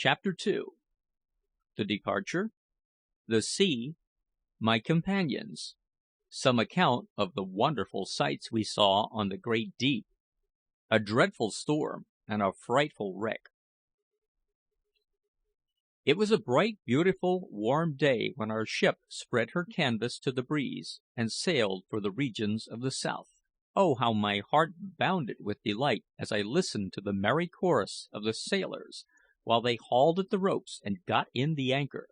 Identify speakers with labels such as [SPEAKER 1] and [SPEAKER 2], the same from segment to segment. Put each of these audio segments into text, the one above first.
[SPEAKER 1] CHAPTER II. The Departure, the Sea, My Companions, Some Account of the Wonderful Sights we Saw on the Great Deep, a Dreadful Storm, and a Frightful Wreck. It was a bright, beautiful, warm day when our ship spread her canvas to the breeze and sailed for the regions of the south. Oh, how my heart bounded with delight as I listened to the merry chorus of the sailors while they hauled at the ropes and got in the anchor.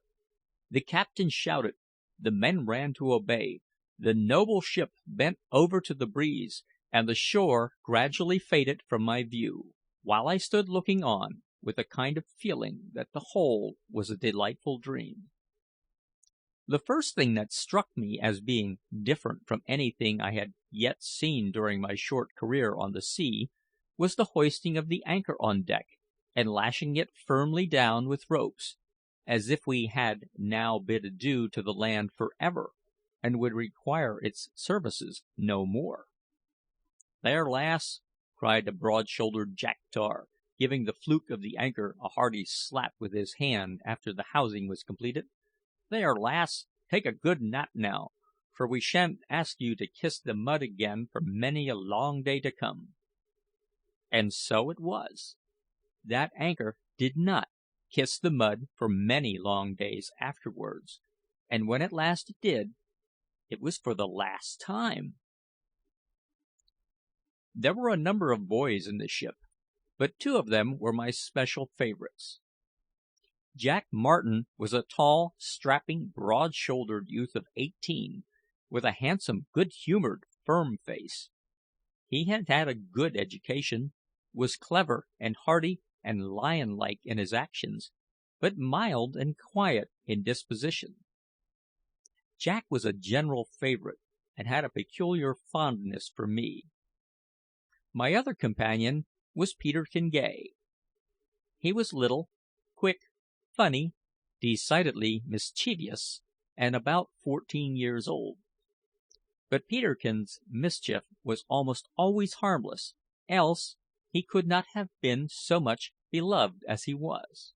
[SPEAKER 1] The captain shouted, the men ran to obey, the noble ship bent over to the breeze, and the shore gradually faded from my view, while I stood looking on with a kind of feeling that the whole was a delightful dream. The first thing that struck me as being different from anything I had yet seen during my short career on the sea was the hoisting of the anchor on deck and lashing it firmly down with ropes, as if we had now bid adieu to the land for ever, and would require its services no more. "There, lass!" cried a broad-shouldered Jack Tar, giving the fluke of the anchor a hearty slap with his hand after the housing was completed. "There, lass, take a good nap now, for we shan't ask you to kiss the mud again for many a long day to come." And so it was. That anchor did not kiss the mud for many long days afterwards, and when at last it did, it was for the last time. There were a number of boys in the ship, but two of them were my special favourites. Jack Martin was a tall, strapping, broad-shouldered youth of 18, with a handsome, good-humoured, firm face. He had had a good education, was clever and hearty and lion-like in his actions, but mild and quiet in disposition. Jack was a general favourite, and had a peculiar fondness for me. My other companion was Peterkin Gay. He was little, quick, funny, decidedly mischievous, and about 14 years old. But Peterkin's mischief was almost always harmless, else he could not have been so much beloved as he was.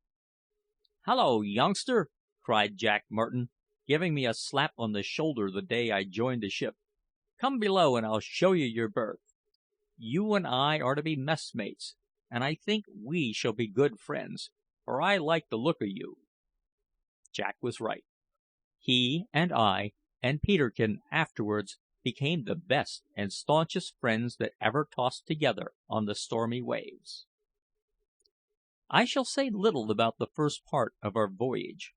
[SPEAKER 1] "Hallo, youngster!" cried Jack Martin, giving me a slap on the shoulder the day I joined the ship. "Come below, and I'll show you your berth. You and I are to be messmates, and I think we shall be good friends, for I like the look of you." Jack was right. He and I and Peterkin afterwards became the best and staunchest friends that ever tossed together on the stormy waves. I shall say little about the first part of our voyage.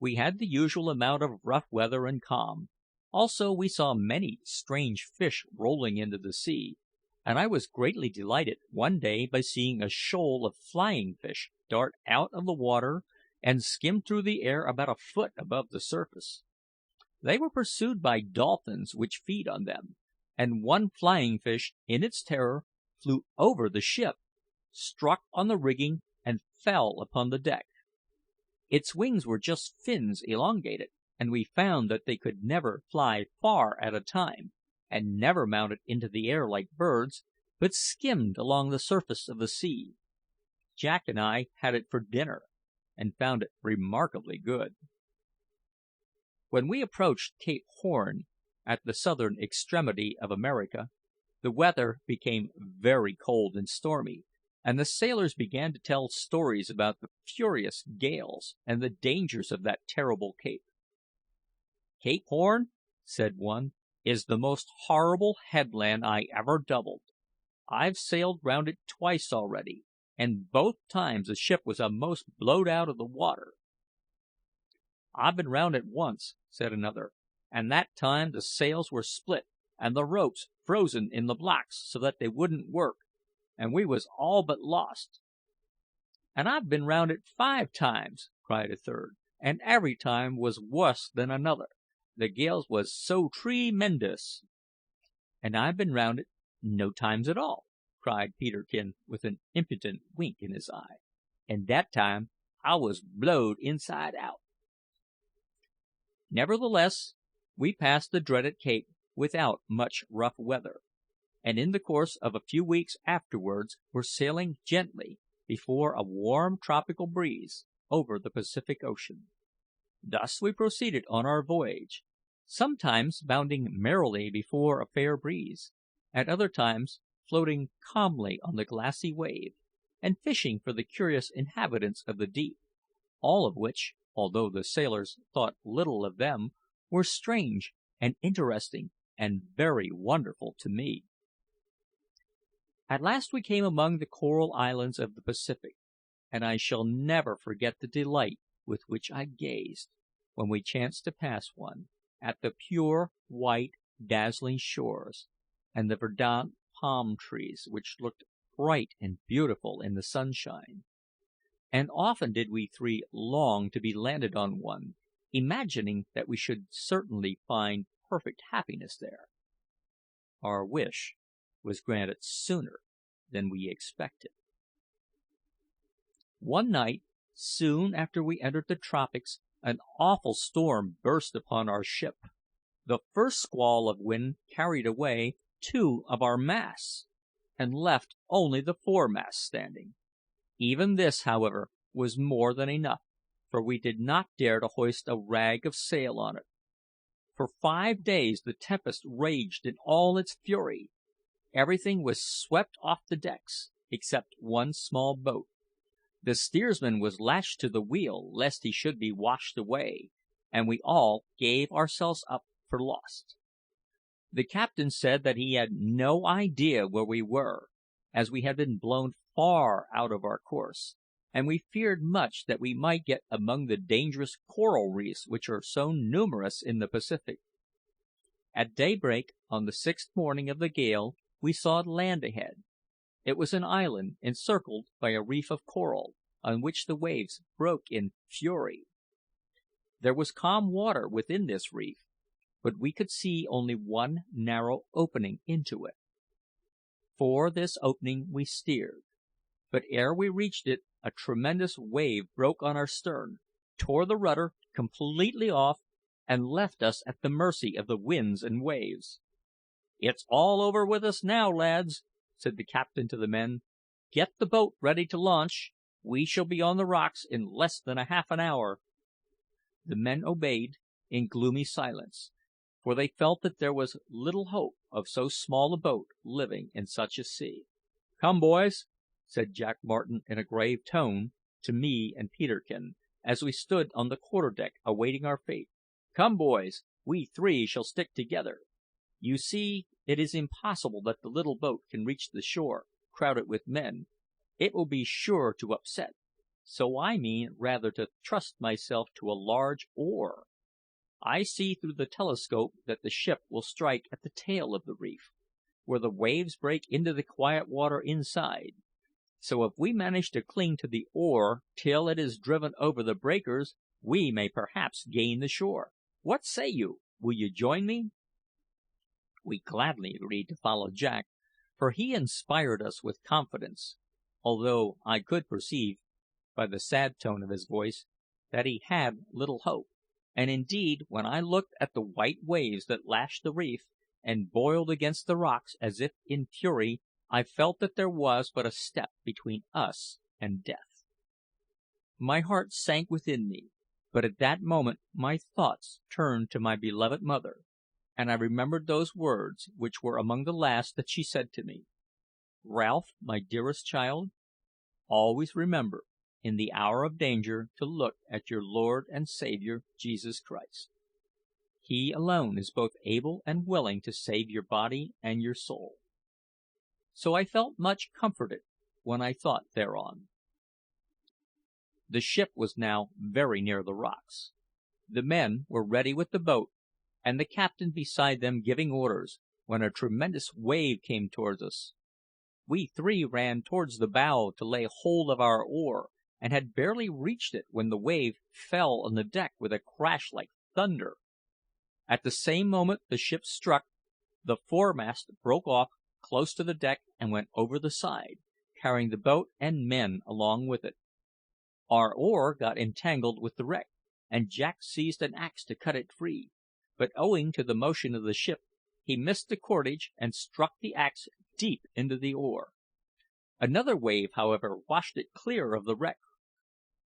[SPEAKER 1] We had the usual amount of rough weather and calm. Also, we saw many strange fish rolling into the sea, and I was greatly delighted one day by seeing a shoal of flying fish dart out of the water and skim through the air about a foot above the surface. They were pursued by dolphins, which feed on them, and one flying fish, in its terror, flew over the ship, struck on the rigging, and fell upon the deck. Its wings were just fins elongated, and we found that they could never fly far at a time, and never mounted into the air like birds, but skimmed along the surface of the sea. Jack and I had it for dinner, and found it remarkably good. When we approached Cape Horn, at the southern extremity of America, the weather became very cold and stormy, and the sailors began to tell stories about the furious gales and the dangers of that terrible cape. "Cape Horn," said one, "is the most horrible headland I ever doubled. I've sailed round it twice already, and both times the ship was a'most blowed out of the water." "I've been round it once," said another, "and that time the sails were split and the ropes frozen in the blocks so that they wouldn't work, and we was all but lost." "And I've been round it 5 times," cried a third, "and every time was wuss than another. The gales was so tree-mendous." "And I've been round it no times at all," cried Peterkin with an impudent wink in his eye, "and that time I was blowed inside out." Nevertheless, we passed the dreaded cape without much rough weather, and in the course of a few weeks afterwards were sailing gently before a warm tropical breeze over the Pacific Ocean. Thus we proceeded on our voyage, sometimes bounding merrily before a fair breeze, at other times floating calmly on the glassy wave, and fishing for the curious inhabitants of the deep, all of which, although the sailors thought little of them, were strange and interesting and very wonderful to me. At last we came among the coral islands of the Pacific, and I shall never forget the delight with which I gazed, when we chanced to pass one, at the pure, white, dazzling shores, and the verdant palm trees, which looked bright and beautiful in the sunshine. And often did we three long to be landed on one, imagining that we should certainly find perfect happiness there. Our wish was granted sooner than we expected. One night, soon after we entered the tropics, an awful storm burst upon our ship. The first squall of wind carried away 2 of our masts, and left only the foremast standing. Even this, however, was more than enough, for we did not dare to hoist a rag of sail on it. For 5 days the tempest raged in all its fury. Everything was swept off the decks, except one small boat. The steersman was lashed to the wheel lest he should be washed away, and we all gave ourselves up for lost. The captain said that he had no idea where we were, as we had been blown far out of our course, and we feared much that we might get among the dangerous coral reefs which are so numerous in the Pacific. At daybreak on the 6th morning of the gale we saw land ahead. It was an island encircled by a reef of coral, on which the waves broke in fury. There was calm water within this reef, but we could see only one narrow opening into it. For this opening we steered, but ere we reached it a tremendous wave broke on our stern, tore the rudder completely off, and left us at the mercy of the winds and waves. "It's all over with us now, lads," said the captain to the men. "Get the boat ready to launch. We shall be on the rocks in less than half an hour." The men obeyed in gloomy silence, for they felt that there was little hope of so small a boat living in such a sea. "Come, boys," said Jack Martin in a grave tone to me and Peterkin, as we stood on the quarter-deck awaiting our fate. "Come, boys, we 3 shall stick together. You see, it is impossible that the little boat can reach the shore, crowded with men. It will be sure to upset; so I mean rather to trust myself to a large oar. I see through the telescope that the ship will strike at the tail of the reef, where the waves break into the quiet water inside. So if we manage to cling to the oar till it is driven over the breakers, we may perhaps gain the shore. What say you? Will you join me?" We gladly agreed to follow Jack, for he inspired us with confidence, although I could perceive, by the sad tone of his voice, that he had little hope; and indeed, when I looked at the white waves that lashed the reef, and boiled against the rocks as if in fury, I felt that there was but a step between us and death. My heart sank within me, but at that moment my thoughts turned to my beloved mother, and I remembered those words which were among the last that she said to me: "Ralph, my dearest child, always remember in the hour of danger to look at your Lord and Saviour Jesus Christ. He alone is both able and willing to save your body and your soul." So I felt much comforted when I thought thereon. The ship was now very near the rocks. The men were ready with the boat, and the captain beside them giving orders, when a tremendous wave came towards us. We 3 ran towards the bow to lay hold of our oar, and had barely reached it when the wave fell on the deck with a crash like thunder. At the same moment the ship struck, the foremast broke off close to the deck and went over the side, carrying the boat and men along with it. Our oar got entangled with the wreck, and Jack seized an axe to cut it free; but owing to the motion of the ship, he missed the cordage and struck the axe deep into the oar. Another wave, however, washed it clear of the wreck.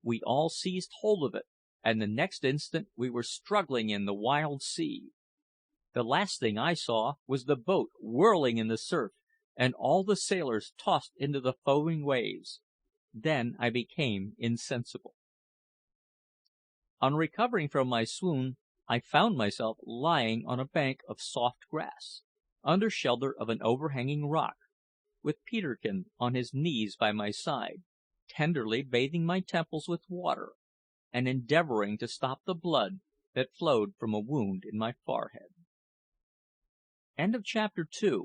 [SPEAKER 1] We all seized hold of it, and the next instant we were struggling in the wild sea. The last thing I saw was the boat whirling in the surf, and all the sailors tossed into the foaming waves. Then I became insensible. On recovering from my swoon, I found myself lying on a bank of soft grass, under shelter of an overhanging rock, with Peterkin on his knees by my side, tenderly bathing my temples with water, and endeavouring to stop the blood that flowed from a wound in my forehead. CHAPTER 3.